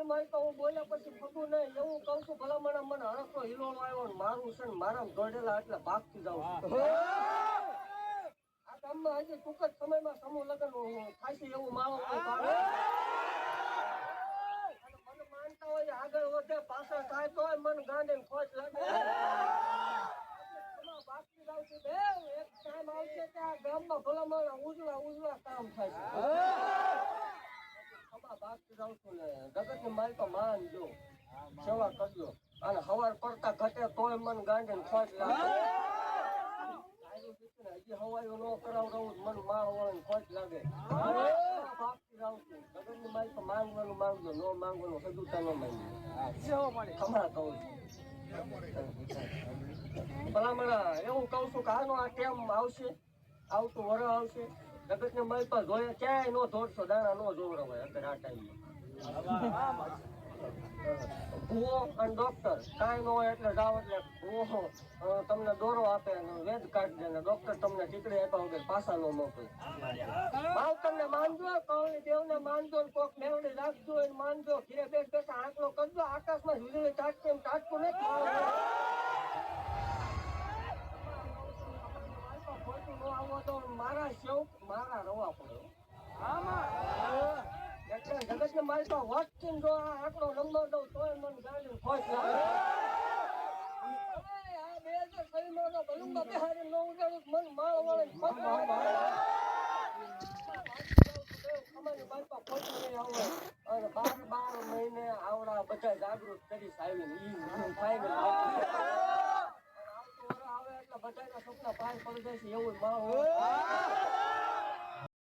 ની મારી તો હું બોલ્યા પછી ખોટું નહીં એવું કહું છું ભલા મને હરખો હિલો આવ્યો ને મારું છે ને મારા દોડેલા એટલે ભાગતી જાઉં છું આ ગામમાં હજી ટૂંક જ સમયમાં સમૂહ લગ્ન થાય એવું મારો મને માનતા હોય આગળ વધે પાછળ થાય તો મન ગાંડે ખોટ લાગે ભાગતી જાઉં છું દેવ એક ટાઈમ આવશે કે આ ગામમાં ભલા મારા ઉજળા કામ થાય છે જગત ની મારી તો માનજો સેવા કરજો અને હવાર પડતા ઘટે તોય મન ગાંડે ખોટ લાગે હજી હવાયું ન કરાવ મન મારવાનું ખોટ લાગે ભાગતી જાઉં છું જગત ની મારી તો માંગવાનું માંગજો ન માંગવાનું સદુતા ન માંગજો ખમા કહું છું ભલામણા એવું કહું છું કે આનો આ ટેમ આવશે આવતું વર આવશે જગત ને મારી પાસે જોઈએ ક્યાંય નો દોડશો દાણા નો જોવડાવાય અત્યારે આ ટાઈમમાં ભૂવો અને ડોક્ટર કાંઈ ન હોય એટલે જાઓ એટલે ભૂવો તમને દોરો આપે અને વેદ કાઢી દે ને ડોક્ટર તમને ટીકડી આપ્યા વગર પાછા નો મોકલે માવતરને માનજો કવળી દેવને માનજો કોક મેવડી રાખજો એને માનજો ઘીરે બેઠા આંકડો કરજો આકાશમાં વીજળી ચાટકે એમ ચાટકું નથી મારા શેવ મારા રવા પડે જગત ને મારી તો વસ્તી જો આંકડો નંબર દઉં તોય મને ગાડી ખોટ લાગે આ 2006 બલુંગા બિહારી ન ઉડાડું મન માળ વાળે ખોટ લાગે અને 12 મહિને આવડા બધા જાગૃત કરી આવીને થાય આવે એટલે બધાના સપના પાર પડી જાય છે એવું માળ